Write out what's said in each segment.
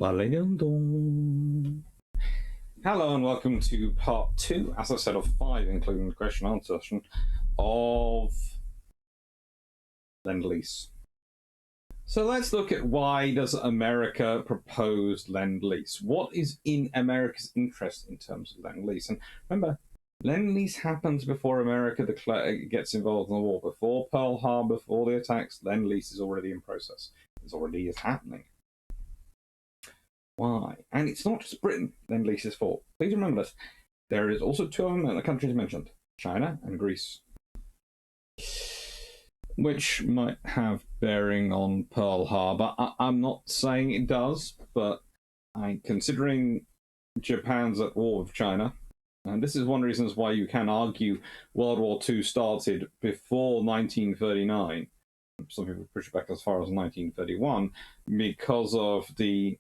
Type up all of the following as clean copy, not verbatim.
Hello and welcome to part 2, as I said, of 5, including the question and answer session, of Lend-Lease. So let's look at why does America propose Lend-Lease? What is in America's interest in terms of Lend-Lease? And remember, Lend-Lease happens before America gets involved in the war. Before Pearl Harbor, before the attacks, Lend-Lease is already in process. It already is happening. Why? And it's not just Britain Lend-Lease is for. Please remember this. There is also 2 other countries mentioned, China and Greece, which might have bearing on Pearl Harbor. I'm not saying it does, but considering Japan's at war with China, and this is one of the reasons why you can argue World War II started before 1939. Some people push it back as far as 1931 because of the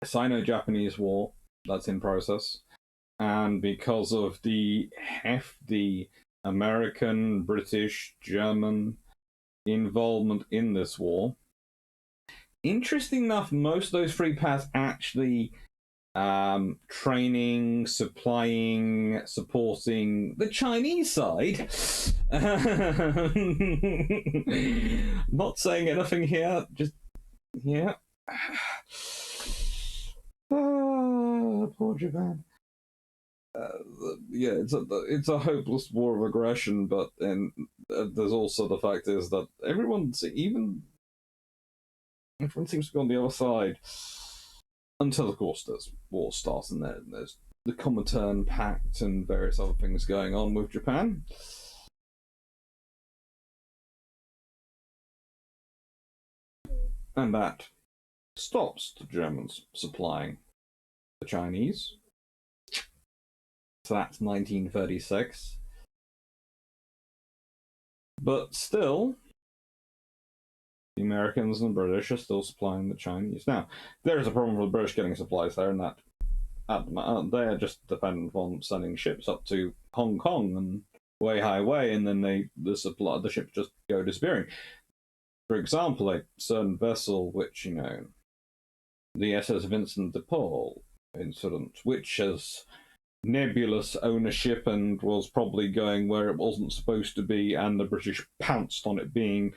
Sino-Japanese War that's in process, and because of the hefty American, British, German involvement in this war. Interesting enough, most of those free paths actually training, supplying, supporting the Chinese side. Not saying anything here, just yeah. Poor Japan. Yeah, it's a hopeless war of aggression, but there's also the fact is that everyone seems to be on the other side until, of course, there's war starts and there's the Comintern Pact and various other things going on with Japan. And that stops the Germans supplying the Chinese. So that's 1936. But still, the Americans and the British are still supplying the Chinese. Now, there is a problem with the British getting supplies there, and that they are just dependent on sending ships up to Hong Kong and Wei, and then the ships just go disappearing. For example, a certain vessel, which, the SS Vincent de Paul incident, which has nebulous ownership and was probably going where it wasn't supposed to be, and the British pounced on it being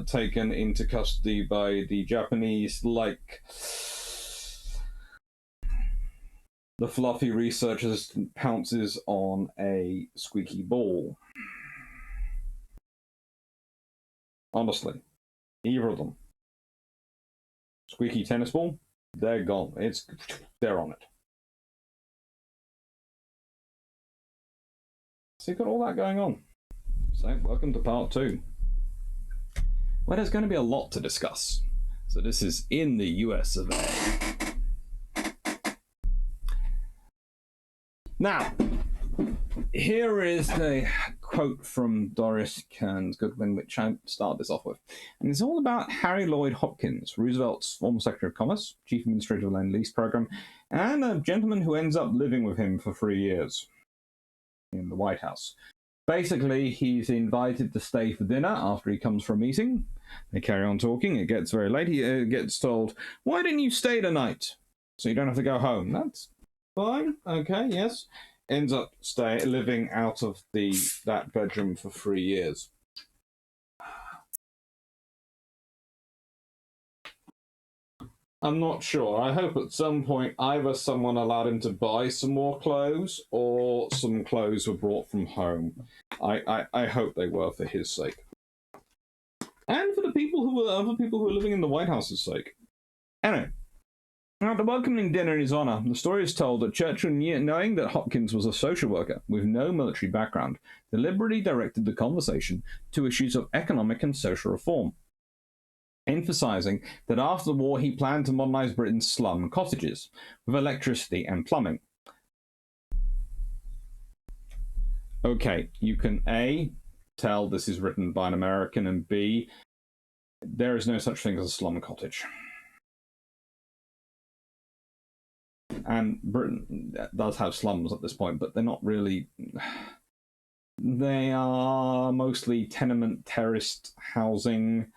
taken into custody by the Japanese, like the fluffy research assistant pounces on a squeaky ball. Honestly, either of them. Squeaky tennis ball, they're gone. They're on it. So you've got all that going on. So welcome to part 2. Well, there's going to be a lot to discuss. So this is in the US of A. Now, here is the quote from Doris Kearns Goodwin, which I start this off with. And it's all about Harry Lloyd Hopkins, Roosevelt's former Secretary of Commerce, Chief Administrator of the Lend-Lease Program, and a gentleman who ends up living with him for 3 years in the White House. Basically, he's invited to stay for dinner after he comes from a meeting. They carry on talking. It gets very late. He gets told, "Why didn't you stay tonight? So you don't have to go home." That's fine. Okay, yes. Ends up living out of that bedroom for 3 years. I'm not sure. I hope at some point either someone allowed him to buy some more clothes or some clothes were brought from home. I hope they were for his sake. And for the other people who were living in the White House's sake. Anyway, at the welcoming dinner in his honor, the story is told that Churchill, knowing that Hopkins was a social worker with no military background, deliberately directed the conversation to issues of economic and social reform, emphasizing that after the war he planned to modernize Britain's slum cottages with electricity and plumbing. Okay, you can A, tell this is written by an American, and B, there is no such thing as a slum cottage. And Britain does have slums at this point, but they're not really. They are mostly tenement terraced housing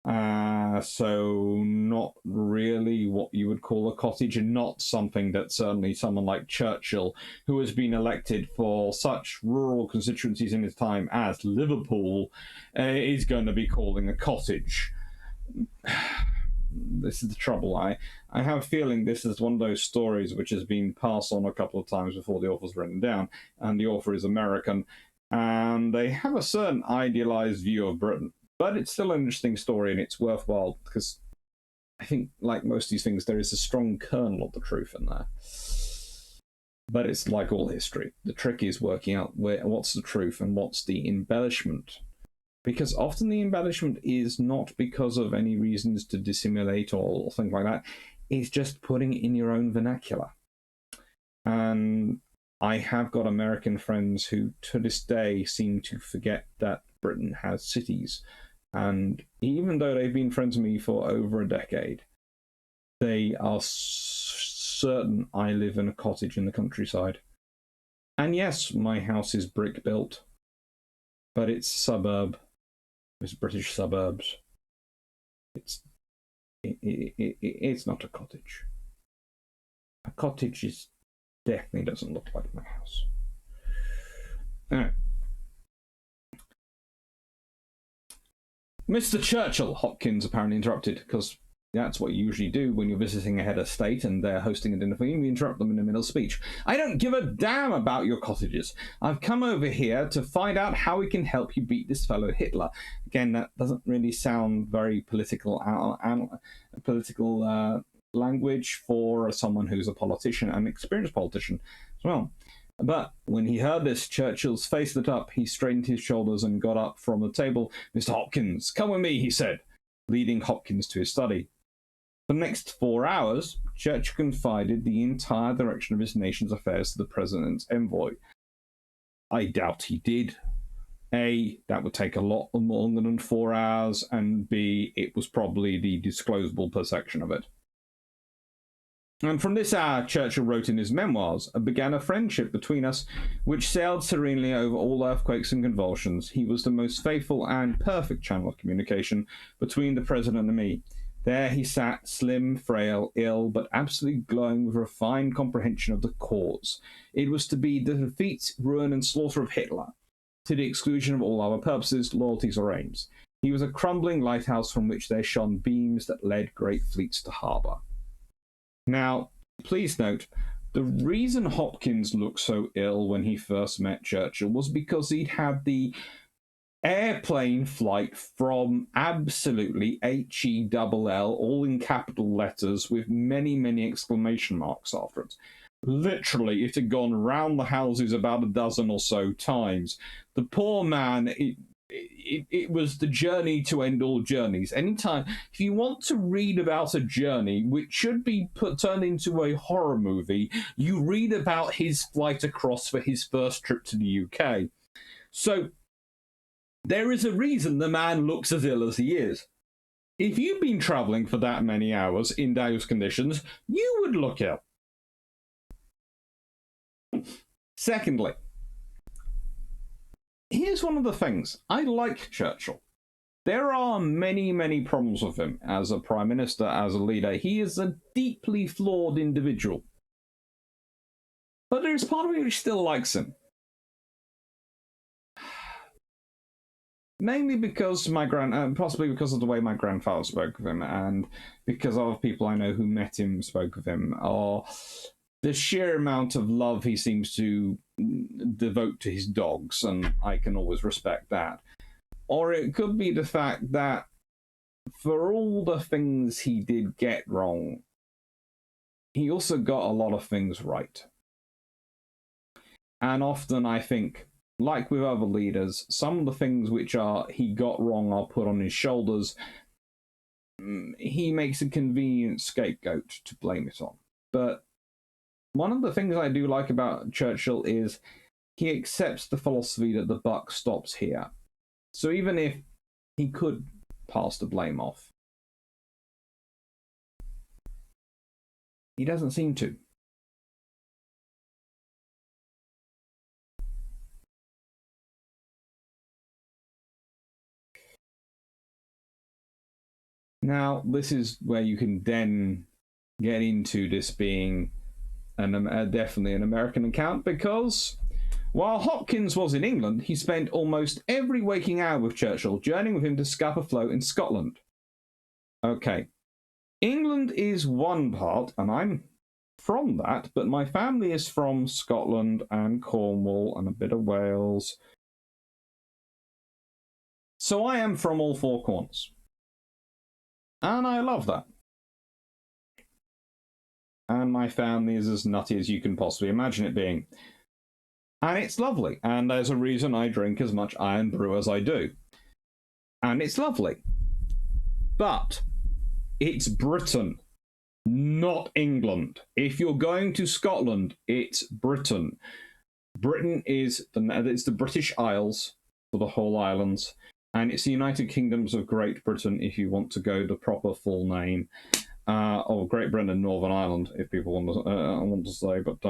So not really what you would call a cottage, and not something that certainly someone like Churchill, who has been elected for such rural constituencies in his time as Liverpool, is going to be calling a cottage. This is the trouble. I have a feeling this is one of those stories which has been passed on a couple of times before the author's written down, and the author is American, and they have a certain idealized view of Britain. But it's still an interesting story, and it's worthwhile because I think, like most of these things, there is a strong kernel of the truth in there. But it's like all history. The trick is working out what's the truth and what's the embellishment. Because often the embellishment is not because of any reasons to dissimulate or things like that. It's just putting it in your own vernacular. And I have got American friends who, to this day, seem to forget that Britain has cities. And even though they've been friends with me for over a decade, they are certain I live in a cottage in the countryside. And yes, my house is brick built, but it's a suburb. It's British suburbs. It's not a cottage. A cottage definitely doesn't look like my house. Anyway. Mr. Churchill, Hopkins apparently interrupted, because that's what you usually do when you're visiting a head of state and they're hosting a dinner for you. You interrupt them in the middle of speech. I don't give a damn about your cottages. I've come over here to find out how we can help you beat this fellow Hitler. Again, that doesn't really sound very political language for someone who's a politician, an experienced politician as well. But when he heard this, Churchill's face lit up. He straightened his shoulders and got up from the table. Mr. Hopkins, come with me, he said, leading Hopkins to his study. For the next 4 hours, Churchill confided the entire direction of his nation's affairs to the president's envoy. I doubt he did. A, that would take a lot longer than 4 hours, and B, it was probably the disclosable section of it. And from this hour, Churchill wrote in his memoirs, began a friendship between us which sailed serenely over all earthquakes and convulsions. He was the most faithful and perfect channel of communication between the president and me. There he sat, slim, frail, ill, but absolutely glowing with refined comprehension of the cause. It was to be the defeat, ruin, and slaughter of Hitler, to the exclusion of all other purposes, loyalties, or aims. He was a crumbling lighthouse from which there shone beams that led great fleets to harbour. Now, please note, the reason Hopkins looked so ill when he first met Churchill was because he'd had the airplane flight from absolutely H-E-double-L, all in capital letters with many, many exclamation marks after it. Literally, it had gone round the houses about a dozen or so times. The poor man, it was the journey to end all journeys. Anytime, if you want to read about a journey which should be turned into a horror movie, you read about his flight across for his first trip to the UK. So, there is a reason the man looks as ill as he is. If you've been travelling for that many hours in those conditions, you would look ill. Secondly, here's one of the things. I like Churchill. There are many, many problems with him as a prime minister, as a leader. He is a deeply flawed individual. But there's part of me which still likes him. Mainly because possibly because of the way my grandfather spoke of him, and because other people I know who met him spoke of him, or the sheer amount of love he seems to devote to his dogs, and I can always respect that. Or it could be the fact that for all the things he did get wrong, he also got a lot of things right. And often I think, like with other leaders, some of the things which he got wrong are put on his shoulders. He makes a convenient scapegoat to blame it on. But one of the things I do like about Churchill is he accepts the philosophy that the buck stops here. So even if he could pass the blame off, he doesn't seem to. Now, this is where you can then get into this being definitely an American account, because while Hopkins was in England, he spent almost every waking hour with Churchill, journeying with him to Scapa Flow in Scotland. Okay, England is one part, and I'm from that, but my family is from Scotland and Cornwall and a bit of Wales. So I am from all four corners. And I love that. And my family is as nutty as you can possibly imagine it being. And it's lovely. And there's a reason I drink as much iron brew as I do. And it's lovely. But it's Britain, not England. If you're going to Scotland, it's Britain. Britain is it's the British Isles for the whole islands. And it's the United Kingdoms of Great Britain if you want to go the proper full name. Or Great Britain and Northern Ireland, if people want to say. But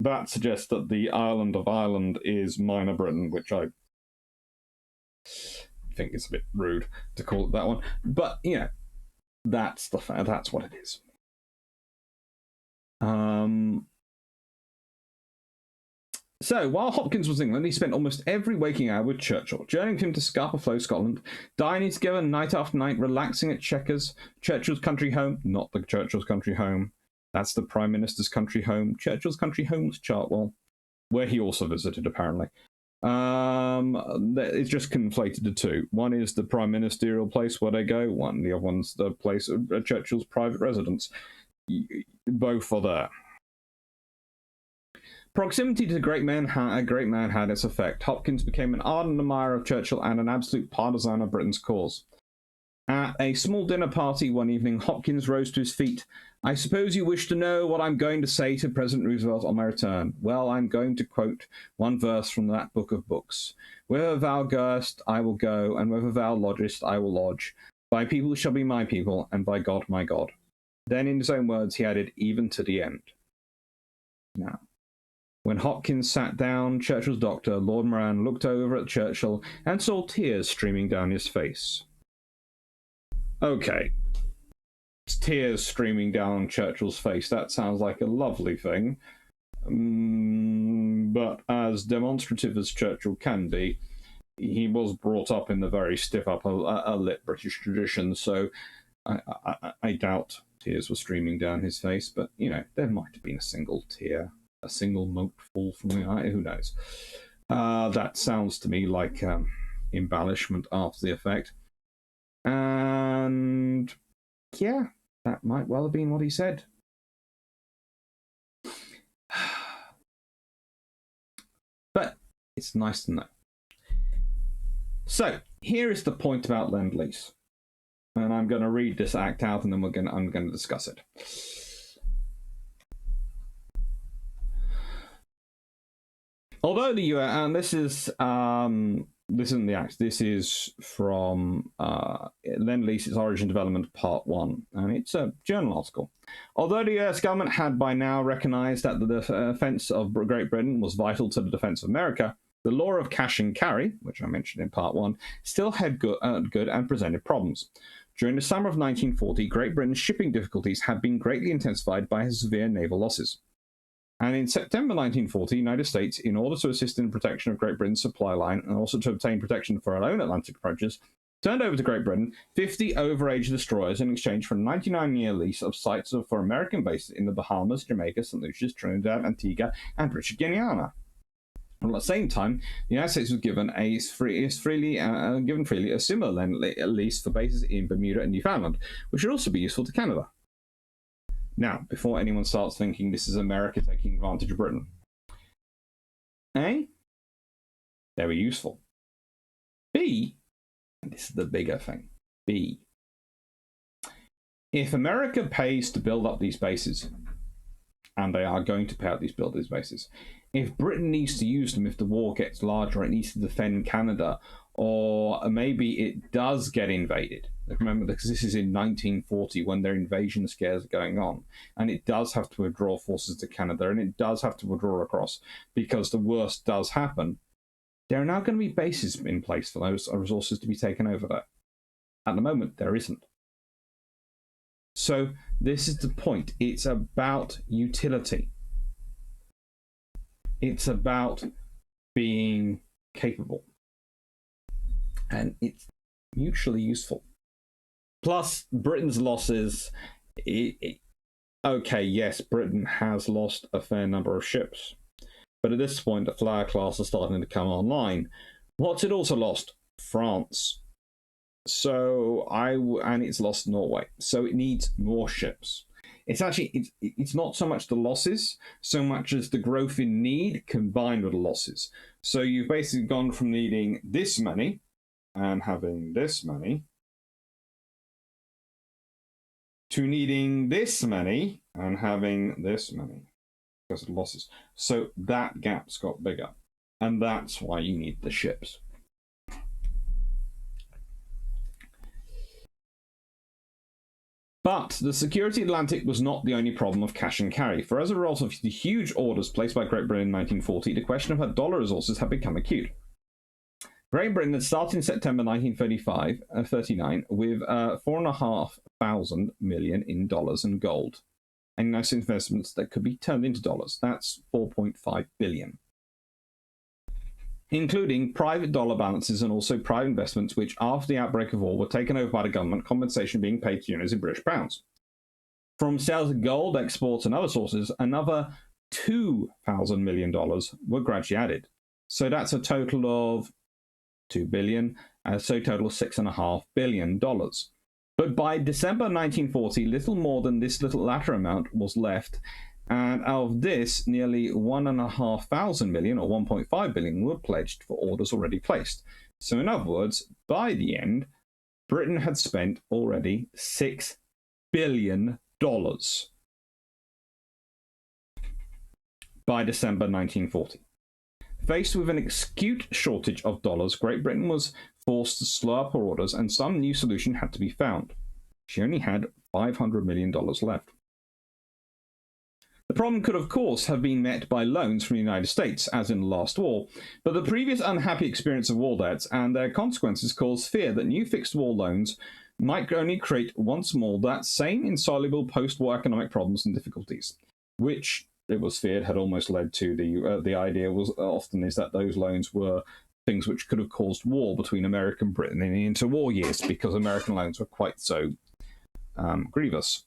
that suggests that the island of Ireland is Minor Britain, which I think is a bit rude to call it that one. But, you know, that's what it is. So, while Hopkins was in England, he spent almost every waking hour with Churchill, journeying with him to Scapa Flow, Scotland, dining together night after night, relaxing at Chequers, Churchill's country home, not the Churchill's country home. That's the Prime Minister's country home. Churchill's country home was Chartwell, where he also visited, apparently. It's just conflated the two. One is the Prime Ministerial place where they go, the other one's the place of Churchill's private residence. Both are there. Proximity to a great man had its effect. Hopkins became an ardent admirer of Churchill and an absolute partisan of Britain's cause. At a small dinner party one evening, Hopkins rose to his feet. "I suppose you wish to know what I'm going to say to President Roosevelt on my return. Well, I'm going to quote one verse from that book of books. Whither thou goest, I will go, and whither thou lodgest, I will lodge. Thy people shall be my people, and thy God my God." Then, in his own words, he added, "even to the end." Now, when Hopkins sat down, Churchill's doctor, Lord Moran, looked over at Churchill and saw tears streaming down his face. Okay. Tears streaming down Churchill's face. That sounds like a lovely thing. But as demonstrative as Churchill can be, he was brought up in the very stiff upper lip British tradition, so I doubt tears were streaming down his face, but, you know, there might have been a single tear. A single mote fall from the eye, who knows? That sounds to me like embellishment after the effect. And yeah, that might well have been what he said. But it's nice to know. So, here is the point about Lend-Lease. And I'm going to read this act out and then I'm going to discuss it. Although the US, and this isn't the act, this is from Lend-Lease, Its Origin Development, Part 1, and it's a journal article. Although the US government had by now recognized that the defense of Great Britain was vital to the defense of America, the law of cash and carry, which I mentioned in Part 1, still had good and presented problems. During the summer of 1940, Great Britain's shipping difficulties had been greatly intensified by his severe naval losses. And in September 1940, the United States, in order to assist in the protection of Great Britain's supply line and also to obtain protection for our own Atlantic approaches, turned over to Great Britain 50 overage destroyers in exchange for a 99-year lease of sites for American bases in the Bahamas, Jamaica, St. Lucia, Trinidad, Antigua, and British Guiana. And at the same time, the United States was given freely a similar lease for bases in Bermuda and Newfoundland, which would also be useful to Canada. Now, before anyone starts thinking this is America taking advantage of Britain. A, they were useful. B, and this is the bigger thing, B, if America pays to build up these bases, and they are going to pay out build these bases, if Britain needs to use them if the war gets larger, it needs to defend Canada, or maybe it does get invaded. Remember, because this is in 1940 when their invasion scares are going on, and it does have to withdraw forces to Canada, and it does have to withdraw across because the worst does happen. There are now going to be bases in place for those resources to be taken over there. At the moment, there isn't. So this is the point. It's about utility. It's about being capable. And it's mutually useful. Plus, Britain's losses. Okay, yes, Britain has lost a fair number of ships. But at this point, the flyer class is starting to come online. What's it also lost? France. And it's lost Norway. So it needs more ships. It's not so much the losses, so much as the growth in need combined with the losses. So you've basically gone from needing this many and having this many to needing this many and having this many because of the losses. So that gap's got bigger, and that's why you need the ships. But the security Atlantic was not the only problem of cash and carry, for as a result of the huge orders placed by Great Britain in 1940, the question of her dollar resources had become acute. Great Britain had started in September 1939 with $4,500 million in dollars and gold, and nice investments that could be turned into dollars. That's $4.5 billion. Including private dollar balances and also private investments, which after the outbreak of war were taken over by the government, compensation being paid to units in British pounds. From sales of gold, exports, and other sources, another $2,000 million were gradually added. So that's a total of $2 billion, so total of $6.5 billion. But by December 1940, little more than this little latter amount was left, and out of this, nearly $1,500 million, or $1.5 billion, were pledged for orders already placed. So in other words, by the end, Britain had spent already $6 billion by December 1940. Faced with an acute shortage of dollars, Great Britain was forced to slow up her orders, and some new solution had to be found. She only had $500 million left. The problem could, of course, have been met by loans from the United States, as in the last war, but the previous unhappy experience of war debts and their consequences caused fear that new fixed war loans might only create once more that same insoluble post-war economic problems and difficulties, which it was feared had almost led to the idea was often is that those loans were things which could have caused war between America and Britain in the interwar years because American loans were quite so grievous.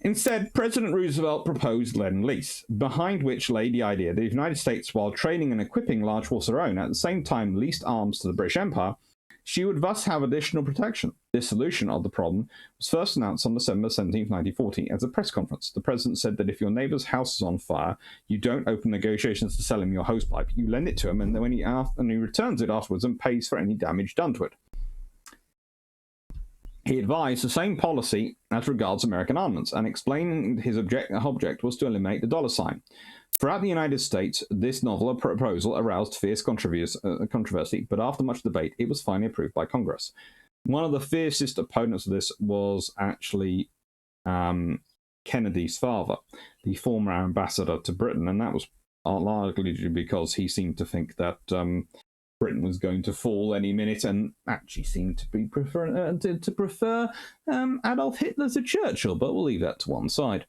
Instead, President Roosevelt proposed Lease, behind which lay the idea that the United States, while training and equipping large forces of her own, at the same time leased arms to the British Empire, she would thus have additional protection. This solution of the problem was first announced on December 17, 1940, at a press conference. The president said that if your neighbour's house is on fire, you don't open negotiations to sell him your hosepipe. You lend it to him, and then when he returns it afterwards and pays for any damage done to it. He advised the same policy as regards American armaments, and explaining his object was to eliminate the dollar sign. Throughout the United States, this novel proposal aroused fierce controversy, but after much debate, it was finally approved by Congress. One of the fiercest opponents of this was actually Kennedy's father, the former ambassador to Britain, and that was largely because he seemed to think that Britain was going to fall any minute, and actually seemed to be prefer Adolf Hitler to Churchill, but we'll leave that to one side.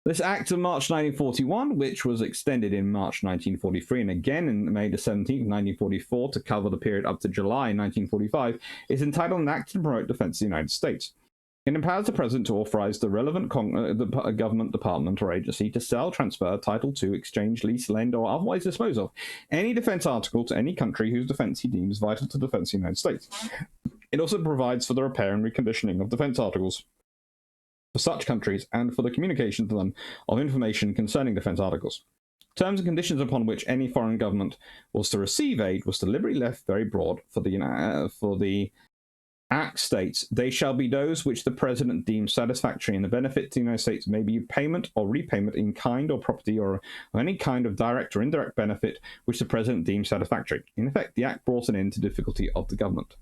This Act of March 1941, which was extended in March 1943 and again in May 17, 1944 to cover the period up to July 1945, is entitled An Act to Promote Defense of the United States. It empowers the President to authorize the relevant government department or agency to sell, transfer, title to, exchange, lease, lend, or otherwise dispose of any defense article to any country whose defense he deems vital to the defense of the United States. It also provides for the repair and reconditioning of defense articles for such countries and for the communication to them of information concerning defense articles. Terms and conditions upon which any foreign government was to receive aid was deliberately left very broad, for the Act states, they shall be those which the President deems satisfactory, and the benefit to the United States may be payment or repayment in kind or property or any kind of direct or indirect benefit which the President deems satisfactory. In effect, the Act brought an end to difficulty of the government.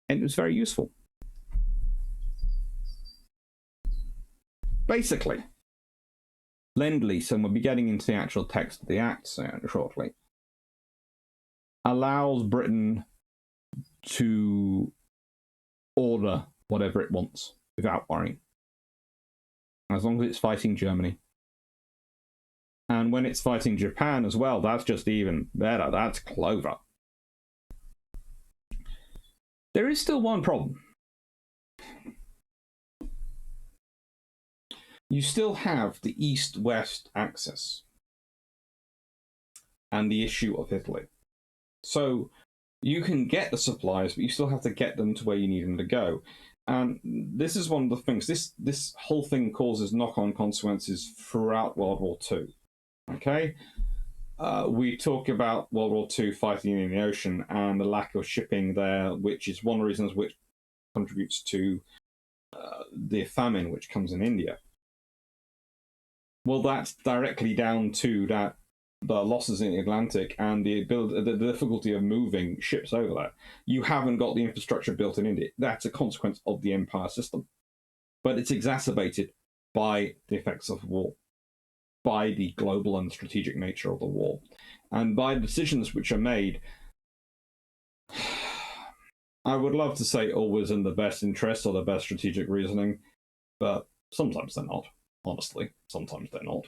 And it was very useful. Basically, Lend-Lease, and we'll be getting into the actual text of the Act shortly, allows Britain to order whatever it wants. without worrying. As long as it's fighting Germany. And when it's fighting Japan as well, that's just even better. That's clover. There is still one problem. You still have the east-west axis and the issue of Italy. So you can get the supplies, but you still have to get them to where you need them to go. And this is one of the things, this whole thing causes knock-on consequences throughout World War II. Okay? We talk about World War II fighting in the ocean and the lack of shipping there, which is one of the reasons which contributes to the famine which comes in India. Well, that's directly down to the losses in the Atlantic and the difficulty of moving ships over there. You haven't got the infrastructure built in India. That's a consequence of the empire system. But it's exacerbated by the effects of war, by the global and strategic nature of the war, and by decisions which are made. I would love to say always in the best interest or the best strategic reasoning, but sometimes they're not. Honestly, sometimes they're not.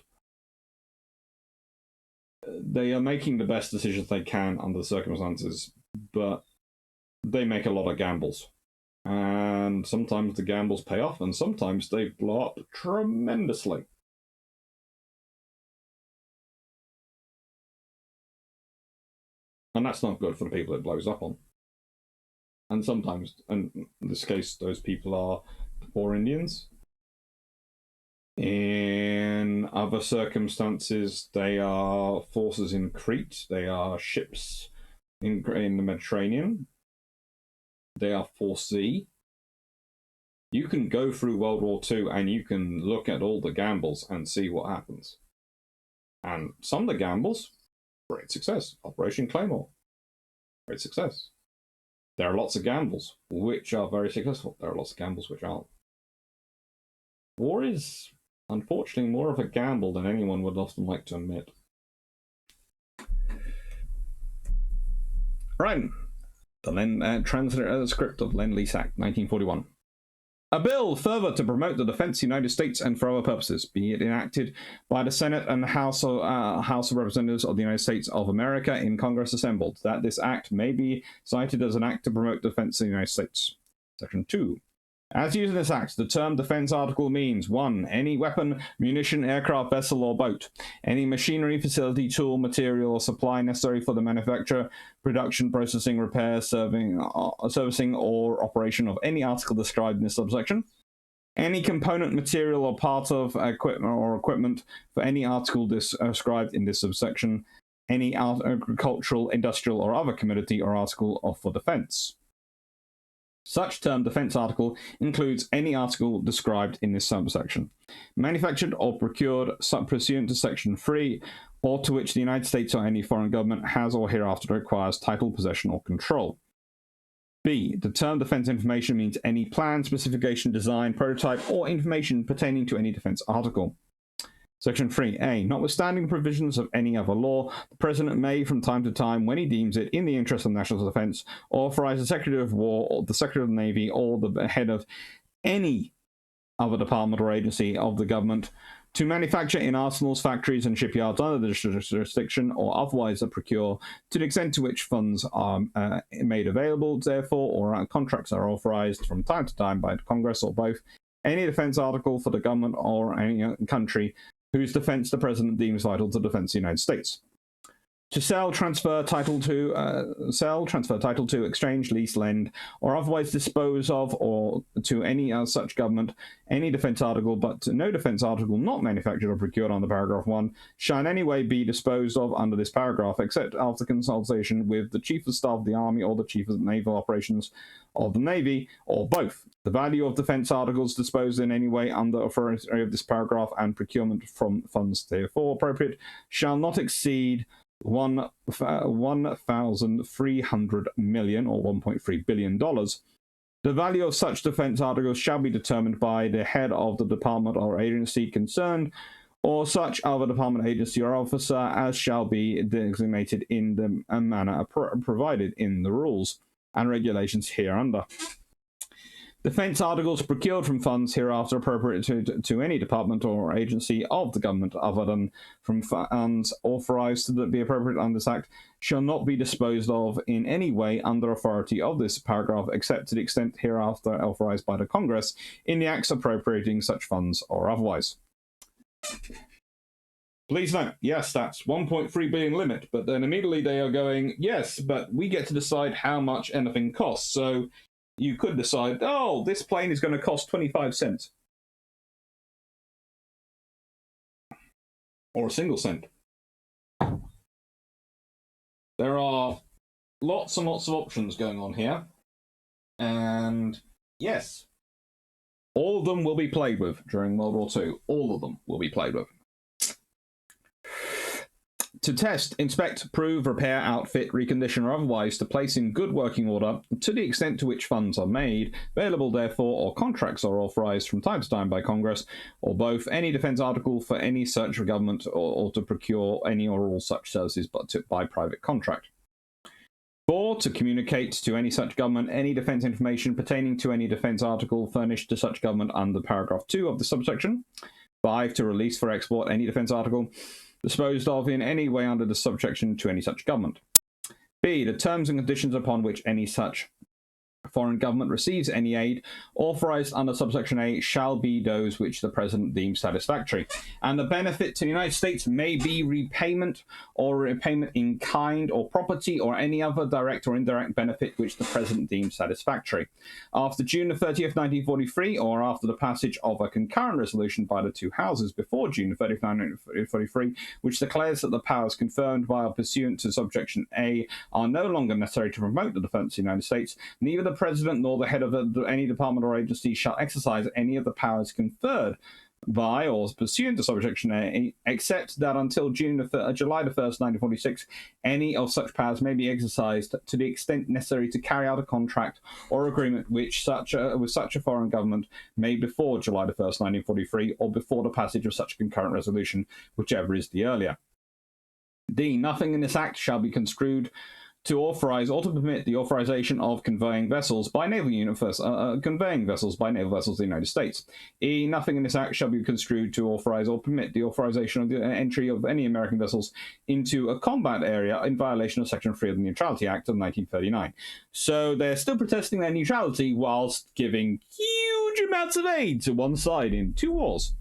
They are making the best decisions they can under the circumstances, but they make a lot of gambles. And sometimes the gambles pay off, and sometimes they blow up tremendously. And that's not good for the people it blows up on. And sometimes, and in this case, those people are the poor Indians. In other circumstances, they are forces in Crete. They are ships in the Mediterranean. They are 4C. You can go through World War II and you can look at all the gambles and see what happens. And some of the gambles, great success. Operation Claymore, great success. There are lots of gambles which are very successful. There are lots of gambles which aren't. War is, unfortunately, more of a gamble than anyone would often like to admit. Right. The transcript of Lend-Lease Act, 1941. A bill further to promote the defense of the United States and for other purposes, be it enacted by the Senate and House of Representatives of the United States of America in Congress assembled, that this act may be cited as an act to promote the defense of the United States. Section 2. As used in this act, the term defense article means 1. Any weapon, munition, aircraft, vessel, or boat. Any machinery, facility, tool, material, or supply necessary for the manufacture, production, processing, repair, servicing, or operation of any article described in this subsection. Any component, material, or part of equipment for any article described in this subsection. Any agricultural, industrial, or other commodity or article for defense. Such term defense article includes any article described in this subsection, manufactured or procured pursuant to Section 3, or to which the United States or any foreign government has or hereafter requires title, possession, or control. B. The term defense information means any plan, specification, design, prototype, or information pertaining to any defense article. Section 3A. Notwithstanding the provisions of any other law, the President may, from time to time, when he deems it in the interest of national defense, authorize the Secretary of War, or the Secretary of the Navy, or the head of any other department or agency of the government to manufacture in arsenals, factories, and shipyards under the jurisdiction, or otherwise procure, to the extent to which funds are made available, therefore, or contracts are authorized from time to time by Congress or both, any defense article for the government or any country whose defense the President deems vital to the defense of the United States. To sell, transfer, title to, exchange, lease, lend, or otherwise dispose of, or to any such government, any defense article, but no defense article not manufactured or procured under paragraph 1, shall in any way be disposed of under this paragraph, except after consultation with the Chief of Staff of the Army or the Chief of Naval Operations of the Navy, or both. The value of defense articles disposed in any way under authority of this paragraph and procurement from funds therefore appropriate shall not exceed $1,300 million or $1.3 billion. The value of such defense articles shall be determined by the head of the department or agency concerned, or such other department, agency, or officer as shall be designated in the manner provided in the rules and regulations hereunder. Defence articles procured from funds hereafter appropriated to any department or agency of the government other than from funds authorised to be appropriate under this Act shall not be disposed of in any way under authority of this paragraph except to the extent hereafter authorised by the Congress in the Acts appropriating such funds or otherwise. Please note, yes, that's 1.3 billion limit, but then immediately they are going, yes, but we get to decide how much anything costs. So you could decide, oh, this plane is going to cost 25 cents. Or a single cent. There are lots and lots of options going on here. And yes, all of them will be played with during World War II. All of them will be played with. To test, inspect, prove, repair, outfit, recondition, or otherwise to place in good working order, to the extent to which funds are made, available therefore, or contracts are authorised from time to time by Congress, or both, any defence article for any such government, or to procure any or all such services by private contract. 4. To communicate to any such government any defence information pertaining to any defence article furnished to such government under paragraph 2 of the subsection. 5. To release for export any defence article disposed of in any way under the subsection to any such government. B. The terms and conditions upon which any such foreign government receives any aid authorised under subsection A shall be those which the President deems satisfactory, and the benefit to the United States may be repayment or repayment in kind or property or any other direct or indirect benefit which the President deems satisfactory. After June the 30th, 1943, or after the passage of a concurrent resolution by the two houses before June the 30th, 1943, which declares that the powers confirmed by or pursuant to subsection A are no longer necessary to promote the defence of the United States, neither the President nor the head of any department or agency shall exercise any of the powers conferred by or pursuant to subsection A, except that until July the 1st, 1946, any of such powers may be exercised to the extent necessary to carry out a contract or agreement with such a foreign government made before July the 1st, 1943, or before the passage of such a concurrent resolution, whichever is the earlier. D. Nothing in this Act shall be construed to authorise or to permit the authorisation of conveying vessels by naval vessels by naval vessels of the United States. E. Nothing in this Act shall be construed to authorise or permit the authorisation of the entry of any American vessels into a combat area in violation of Section 3 of the Neutrality Act of 1939. So they're still protesting their neutrality whilst giving huge amounts of aid to one side in two wars.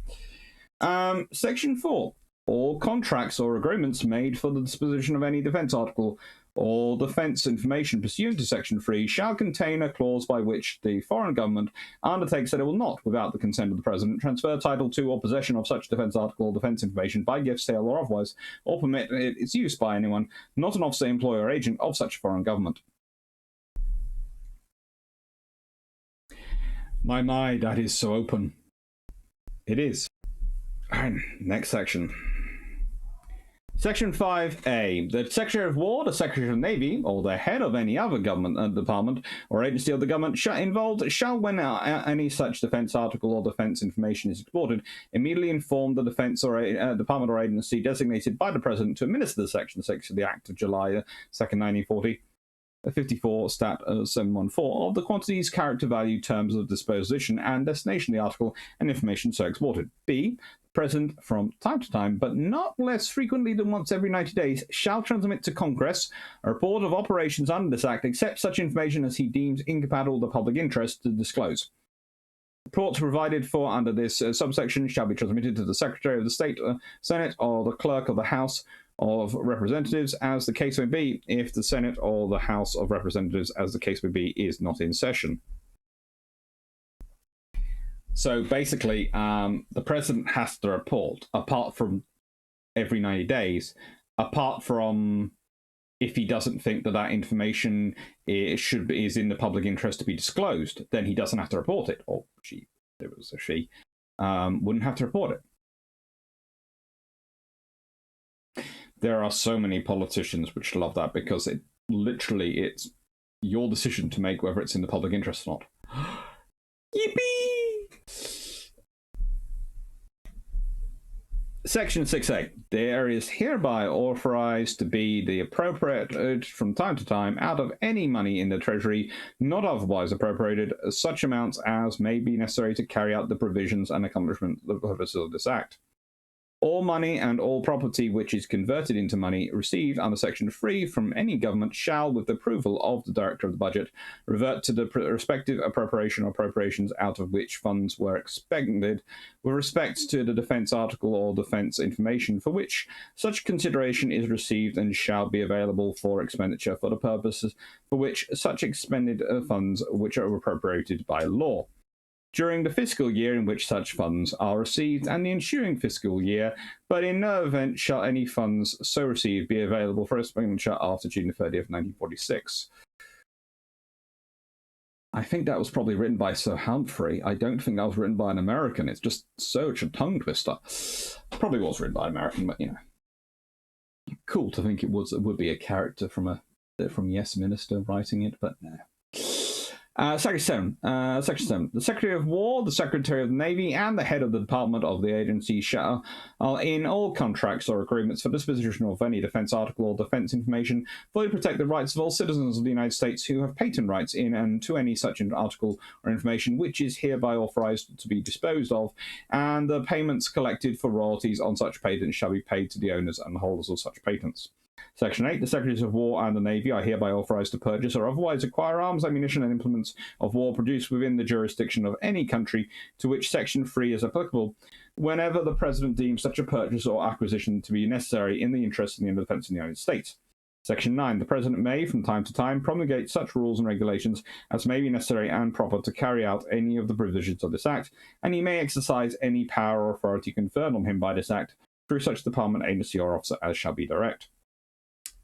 Section 4. All contracts or agreements made for the disposition of any defence article or defence information pursuant to Section 3 shall contain a clause by which the foreign government undertakes that it will not, without the consent of the President, transfer title to or possession of such defence article or defence information by gift, sale, or otherwise, or permit its use by anyone, not an officer, employee, or agent of such foreign government. My, that is so open. It is. And next section. Section 5A. The Secretary of War, the Secretary of the Navy, or the head of any other government department or agency of the government involved shall, when any such defence article or defence information is exported, immediately inform the defence or department or agency designated by the President to administer the Section 6 of the Act of July 2nd, 1940. 54 Stat 714 of the quantities, character, value, terms of disposition, and destination of the article and information so exported. B. President, from time to time, but not less frequently than once every 90 days, shall transmit to Congress a report of operations under this Act, except such information as he deems incompatible with the public interest to disclose. Reports provided for under this subsection shall be transmitted to the Secretary of the State, Senate, or the Clerk of the House of Representatives, as the case may be, if the Senate or the House of Representatives, as the case may be, is not in session. So basically, the President has to report, apart from every 90 days, apart from if he doesn't think that that information is in the public interest to be disclosed, then he doesn't have to report it. Or she, it was a she, wouldn't have to report it. There are so many politicians which love that because it's your decision to make whether it's in the public interest or not. Yippee! Section 6A. There is hereby authorized to be the appropriated from time to time out of any money in the Treasury not otherwise appropriated such amounts as may be necessary to carry out the provisions and accomplishment of the purposes of this Act. All money and all property which is converted into money received under Section 3 from any government shall, with the approval of the Director of the Budget, revert to the respective appropriation or appropriations out of which funds were expended with respect to the defence article or defence information for which such consideration is received and shall be available for expenditure for the purposes for which such expended funds which are appropriated by law during the fiscal year in which such funds are received and the ensuing fiscal year, but in no event shall any funds so received be available for expenditure after June 30th, 1946. I think that was probably written by Sir Humphrey. I don't think that was written by an American. It's just such a tongue twister. Probably was written by an American, but, you know. Cool to think it would be a character from Yes Minister writing it, but no. Section 7. The Secretary of War, the Secretary of the Navy, and the head of the Department of the agency shall, in all contracts or agreements for disposition of any defence article or defence information, fully protect the rights of all citizens of the United States who have patent rights in and to any such article or information which is hereby authorized to be disposed of, and the payments collected for royalties on such patents shall be paid to the owners and holders of such patents. Section 8. The Secretaries of War and the Navy are hereby authorized to purchase or otherwise acquire arms, ammunition, and implements of war produced within the jurisdiction of any country to which Section 3 is applicable, whenever the President deems such a purchase or acquisition to be necessary in the interest of the defense of the United States. Section 9. The President may, from time to time, promulgate such rules and regulations as may be necessary and proper to carry out any of the provisions of this Act, and he may exercise any power or authority conferred on him by this Act through such department, agency, or officer as shall be direct.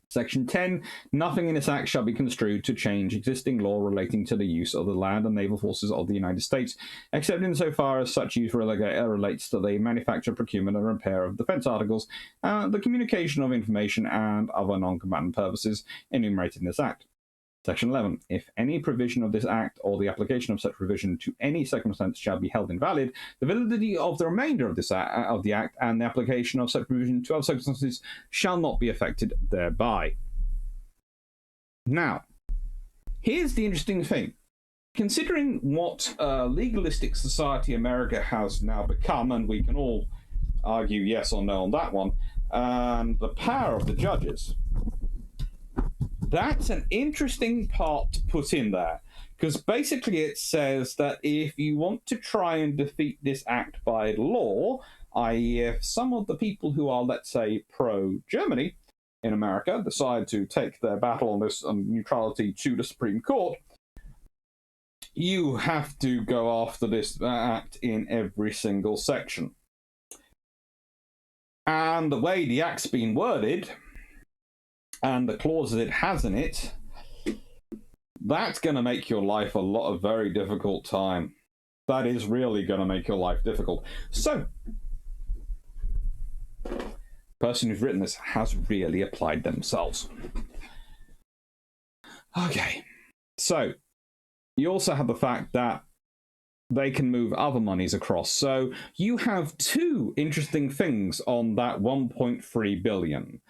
Section 10. Nothing in this Act shall be construed to change existing law relating to the use of the land and naval forces of the United States, except insofar as such use relates to the manufacture, procurement, and repair of defence articles, the communication of information, and other non-combatant purposes enumerated in this Act. Section 11. If any provision of this Act or the application of such provision to any circumstance shall be held invalid, the validity of the remainder of the Act and the application of such provision to other circumstances shall not be affected thereby. Now, here's the interesting thing. Considering what legalistic society America has now become, and we can all argue yes or no on that one, and the power of the judges, that's an interesting part to put in there, because basically it says that if you want to try and defeat this Act by law, i.e. if some of the people who are, let's say, pro-Germany in America decide to take their battle on this neutrality to the Supreme Court, you have to go after this Act in every single section. And the way the Act's been worded, and the clauses it has in it, that's going to make your life a very difficult time. That is really going to make your life difficult. So, the person who's written this has really applied themselves. Okay, so you also have the fact that they can move other monies across. So you have two interesting things on that $1.3 billion.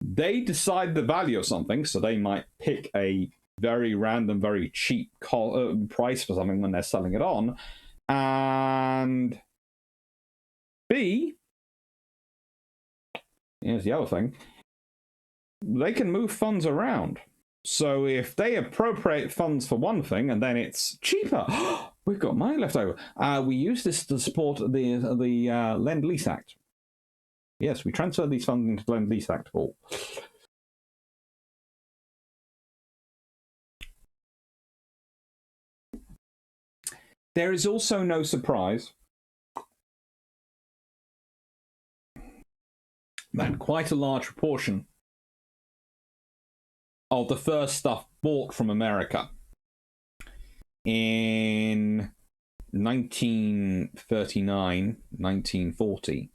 They decide the value of something, so they might pick a very random, very cheap price for something when they're selling it on. And B, here's the other thing, they can move funds around. So if they appropriate funds for one thing and then it's cheaper, we've got money left over. We use this to support the Lend-Lease Act. Yes, we transfer these funds into the Lend-Lease Act. Oh. There is also no surprise that quite a large proportion of the first stuff bought from America in 1939, 1940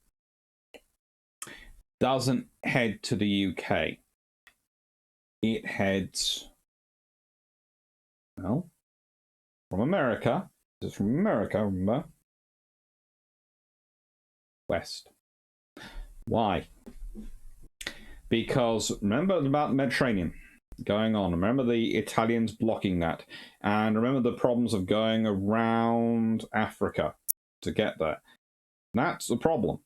doesn't head to the UK. It heads, well, from America. This is from America, remember? west. Why? Because remember about the Mediterranean going on. Remember the Italians blocking that. And remember the problems of going around Africa to get there. That's the problem.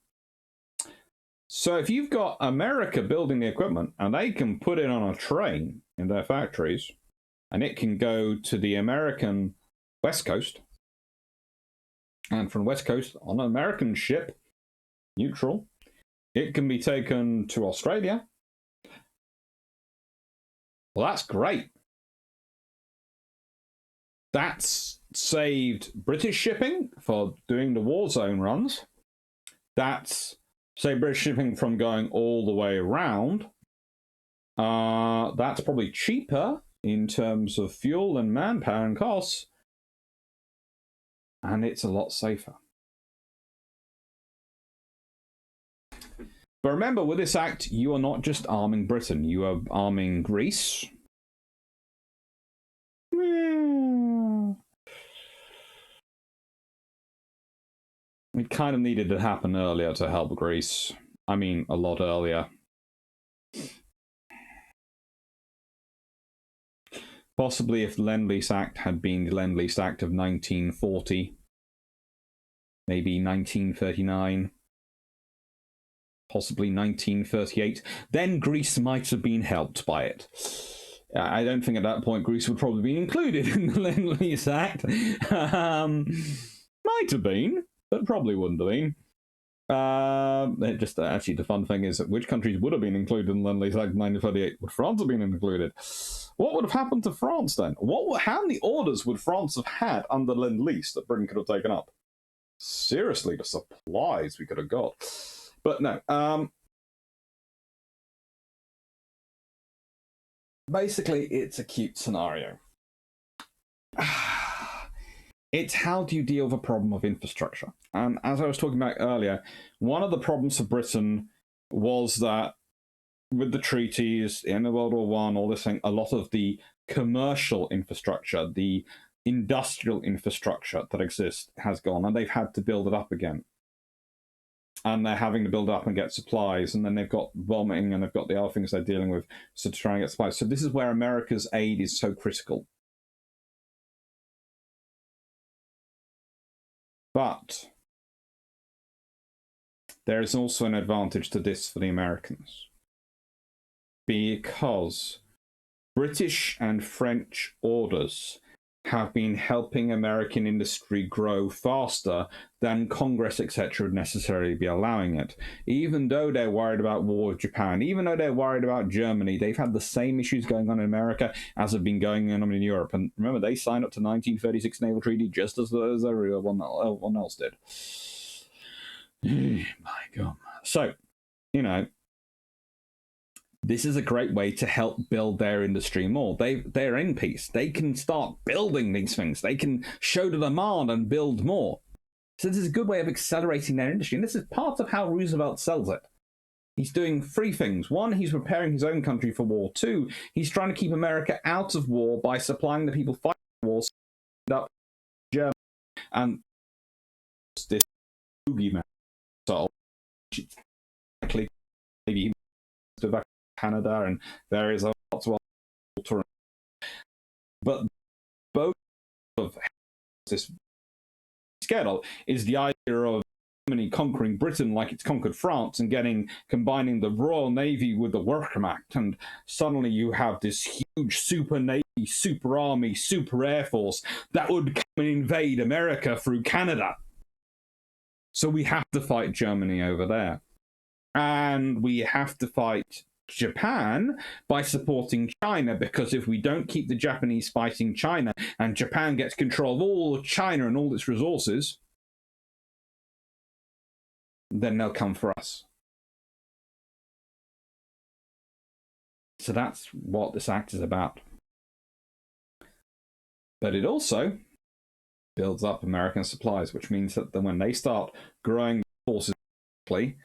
So if you've got America building the equipment and they can put it on a train in their factories and it can go to the American West Coast, and from the West Coast on an American ship, neutral, it can be taken to Australia. Well, that's great. That's saved British shipping for doing the war zone runs. That's saved British shipping from going all the way around. That's probably cheaper in terms of fuel and manpower and costs. And it's a lot safer. But remember, with this act, you are not just arming Britain. You are arming Greece. It kind of needed to happen earlier to help Greece. I mean, a lot earlier. Possibly if the Lend-Lease Act had been the Lend-Lease Act of 1940, maybe 1939, possibly 1938, then Greece might have been helped by it. I don't think at that point Greece would probably be included in the Lend-Lease Act. Might have been, but probably wouldn't have been. Actually, the fun thing is that which countries would have been included in the Lend-Lease Act of 1938? Would France have been included? What would have happened to France then? How many orders would France have had under Lend-Lease that Britain could have taken up? Seriously, the supplies we could have got. But no. Basically, it's a cute scenario. It's how do you deal with a problem of infrastructure? And as I was talking about earlier, one of the problems for Britain was that with the treaties, the end of World War I, all this thing, a lot of the commercial infrastructure, the industrial infrastructure that exists has gone, and they've had to build it up again. And they're having to build up and get supplies, and then they've got bombing, and they've got the other things they're dealing with, so to try and get supplies. So this is where America's aid is so critical. But there is also an advantage to this for the Americans, because British and French orders have been helping American industry grow faster than Congress, etc., would necessarily be allowing it. Even though they're worried about war with Japan, even though they're worried about Germany, they've had the same issues going on in America as have been going on in Europe. And remember, they signed up to 1936 Naval Treaty just as everyone else did. My God. So, this is a great way to help build their industry more. They're in peace. They can start building these things. They can show the demand and build more. So this is a good way of accelerating their industry. And this is part of how Roosevelt sells it. He's doing three things. One, he's preparing his own country for war. Two, he's trying to keep America out of war by supplying the people fighting wars up Germany. And this boogeyman. So maybe to Canada and various other parts of water. But both of this scared of is the idea of Germany conquering Britain like it's conquered France and combining the Royal Navy with the Wehrmacht, and suddenly you have this huge super navy, super army, super air force that would come and invade America through Canada. So we have to fight Germany over there. And we have to fight Japan by supporting China, because if we don't keep the Japanese fighting China and Japan gets control of all of China and all its resources, then they'll come for us. So that's what this act is about. But it also builds up American supplies, which means that when they start growing forces quickly,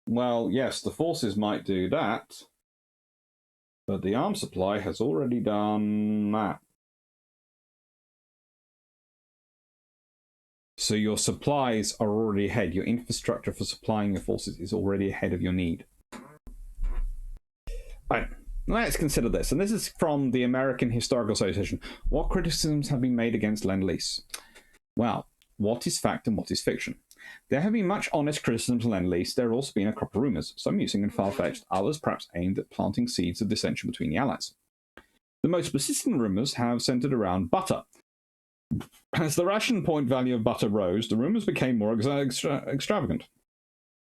well, yes, the forces might do that, but the arms supply has already done that. So your supplies are already ahead. Your infrastructure for supplying your forces is already ahead of your need. Right. Let's consider this. And this is from the American Historical Association. What criticisms have been made against Lend-Lease? Well, what is fact and what is fiction? There have been much honest criticisms of Lend-Lease. There have also been a crop of rumours, some amusing and far-fetched, others perhaps aimed at planting seeds of dissension between the Allies. The most persistent rumours have centred around butter. As the ration point value of butter rose, the rumours became more extravagant.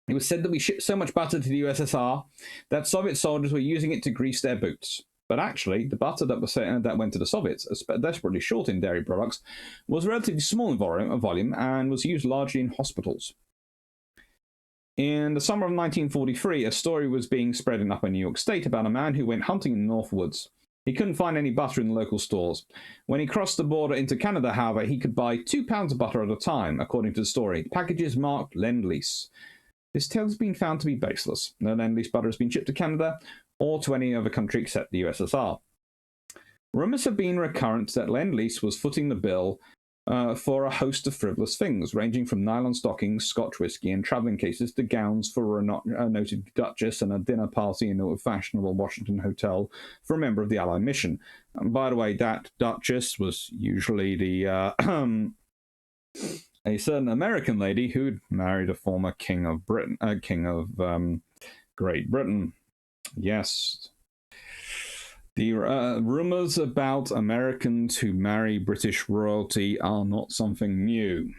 It was said that we shipped so much butter to the USSR that Soviet soldiers were using it to grease their boots. But actually, the butter that went to the Soviets, desperately short in dairy products, was relatively small in volume and was used largely in hospitals. In the summer of 1943, a story was being spread in upper New York State about a man who went hunting in the North Woods. He couldn't find any butter in the local stores. When he crossed the border into Canada, however, he could buy 2 pounds of butter at a time, according to the story. Packages marked Lend-Lease. This tale has been found to be baseless. No Lend-Lease butter has been shipped to Canada or to any other country except the USSR. Rumours have been recurrent that Lend-Lease was footing the bill for a host of frivolous things, ranging from nylon stockings, Scotch whisky, and travelling cases to gowns for a noted duchess and a dinner party in a fashionable Washington hotel for a member of the Allied mission. And by the way, that duchess was usually the a certain American lady who'd married a former king of Britain, Great Britain. Yes. The rumours about Americans who marry British royalty are not something new.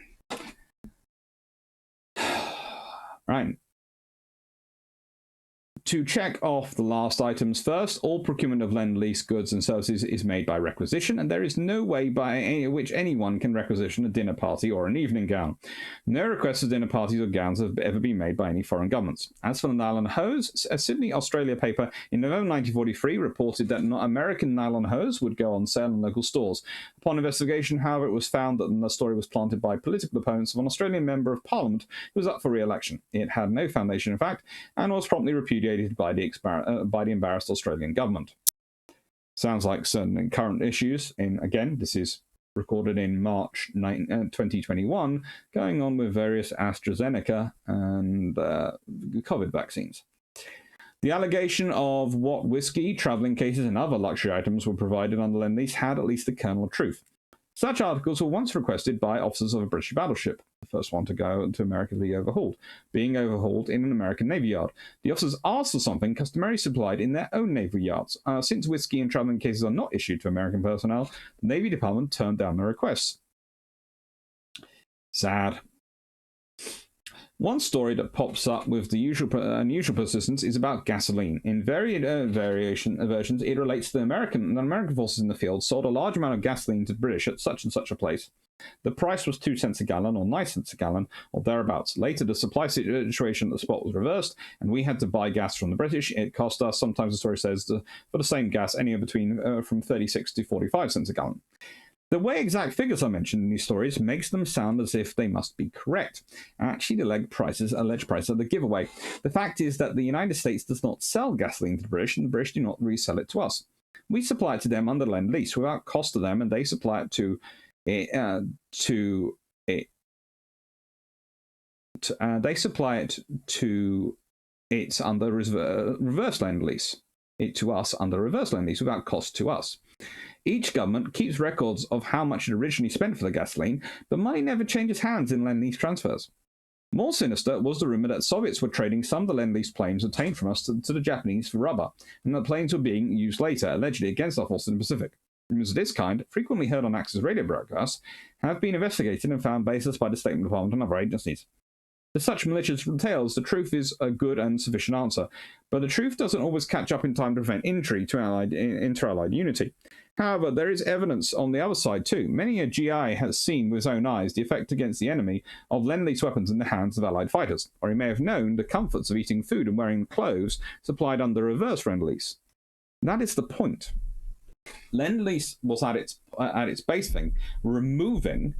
Right. To check off the last items first, all procurement of Lend-Lease goods and services is made by requisition, and there is no way by which anyone can requisition a dinner party or an evening gown. No requests for dinner parties or gowns have ever been made by any foreign governments. As for the nylon hose, a Sydney, Australia paper in November 1943 reported that American nylon hose would go on sale in local stores. Upon investigation, however, it was found that the story was planted by political opponents of an Australian Member of Parliament who was up for re-election. It had no foundation in fact, and was promptly repudiated by the embarrassed Australian government. Sounds like certain current issues. Again, this is recorded in March 2021, going on with various AstraZeneca and COVID vaccines. The allegation of what whiskey, travelling cases, and other luxury items were provided under Lend-Lease had at least a kernel of truth. Such articles were once requested by officers of a British battleship, the first one to go to America to be overhauled, being overhauled in an American Navy yard. The officers asked for something customarily supplied in their own naval yards. Since whiskey and travelling cases are not issued to American personnel, the Navy Department turned down the requests. Sad. One story that pops up with the unusual persistence is about gasoline. In varied versions, it relates to the American forces in the field sold a large amount of gasoline to the British at such and such a place. The price was 2 cents a gallon or 9 cents a gallon or thereabouts. Later, the supply situation at the spot was reversed, and we had to buy gas from the British. It cost us, sometimes the story says, for the same gas, anywhere between from 36 to 45 cents a gallon. The way exact figures are mentioned in these stories makes them sound as if they must be correct. Actually, the alleged prices are the giveaway. The fact is that the United States does not sell gasoline to the British, and the British do not resell it to us. We supply it to them under Lend-Lease without cost to them, and they supply it to it's under reverse Lend-Lease. It to us under reverse Lend-Lease without cost to us. Each government keeps records of how much it originally spent for the gasoline, but money never changes hands in Lend-Lease transfers. More sinister was the rumour that Soviets were trading some of the Lend-Lease planes obtained from us to the Japanese for rubber, and that planes were being used later, allegedly against our forces in the Pacific. Rumours of this kind, frequently heard on Axis radio broadcasts, have been investigated and found baseless by the State Department and other agencies. To such malicious tales, the truth is a good and sufficient answer, but the truth doesn't always catch up in time to prevent injury to inter-allied unity. However, there is evidence on the other side too. Many a GI has seen with his own eyes the effect against the enemy of Lend-Lease weapons in the hands of Allied fighters, or he may have known the comforts of eating food and wearing clothes supplied under reverse Lend-Lease. That is the point. Lend-Lease was at its base thing, removing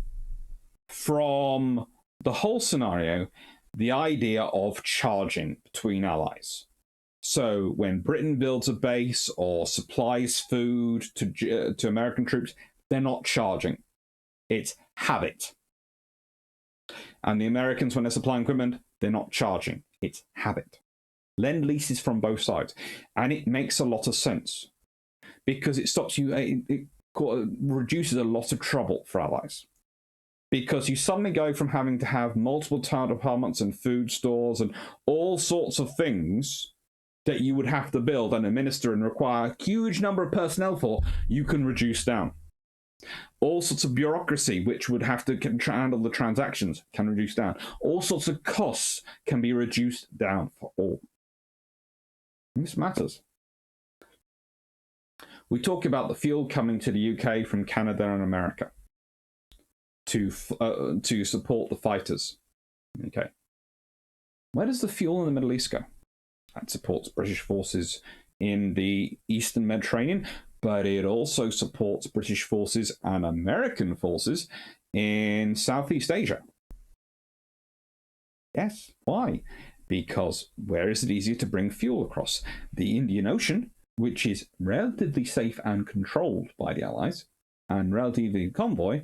from the whole scenario the idea of charging between allies. So when Britain builds a base or supplies food to American troops, they're not charging. It's habit. And the Americans, when they're supplying equipment, they're not charging. It's habit. Lend-lease is from both sides. And it makes a lot of sense. Because it stops you, it reduces a lot of trouble for allies. Because you suddenly go from having to have multiple tower departments and food stores and all sorts of things that you would have to build and administer and require a huge number of personnel for, you can reduce down. All sorts of bureaucracy, which would have to handle the transactions, can reduce down. All sorts of costs can be reduced down for all. And this matters. We talk about the fuel coming to the UK from Canada and America to support the fighters. Okay. Where does the fuel in the Middle East go? That supports British forces in the Eastern Mediterranean, but it also supports British forces and American forces in Southeast Asia. Yes, why? Because where is it easier to bring fuel across? The Indian Ocean, which is relatively safe and controlled by the Allies, and relatively convoy,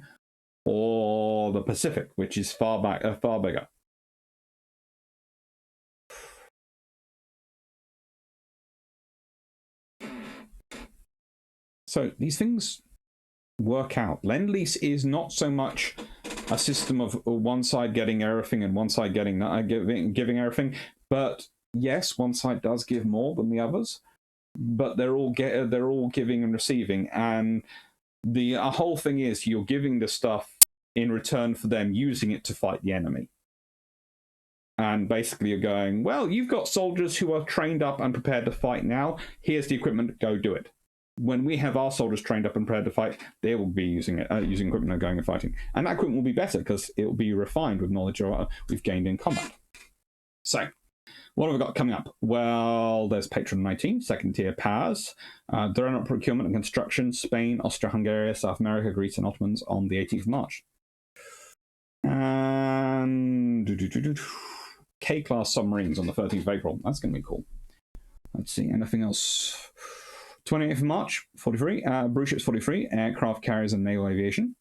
or the Pacific, which is far bigger. So these things work out. Lend-lease is not so much a system of one side getting everything and one side giving everything, but yes, one side does give more than the others, but they're all giving and receiving, and the whole thing is you're giving the stuff in return for them using it to fight the enemy. And basically you're going, well, you've got soldiers who are trained up and prepared to fight now. Here's the equipment, go do it. When we have our soldiers trained up and prepared to fight, they will be using equipment and going and fighting. And that equipment will be better because it will be refined with knowledge we've gained in combat. So, what have we got coming up? Well, there's Patron 19, second-tier powers. Drone procurement and construction, Spain, Austria-Hungary, South America, Greece, and Ottomans on the 18th of March. And K-class submarines on the 13th of April. That's going to be cool. Let's see, anything else? 28th of March, 43, Bruce ships 43, aircraft carriers and naval aviation.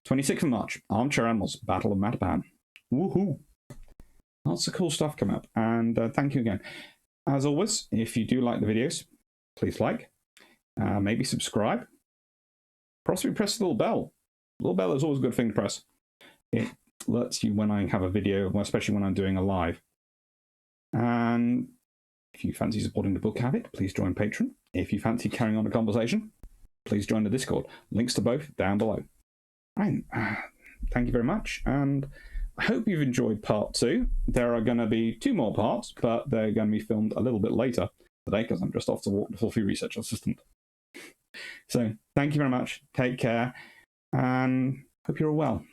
26th of March, armchair animals, Battle of Matapan. Woohoo! Lots of cool stuff coming up, and thank you again. As always, if you do like the videos, please like, maybe subscribe, possibly press the little bell. The little bell is always a good thing to press. It lets you when I have a video, especially when I'm doing a live. And if you fancy supporting the book habit, please join Patreon. If you fancy carrying on the conversation, please join the Discord. Links to both down below. And thank you very much, and I hope you've enjoyed part 2. There are going to be 2 more parts, but they're going to be filmed a little bit later today because I'm just off to walk the Fluffy Research Assistant. So, thank you very much. Take care, and hope you're all well.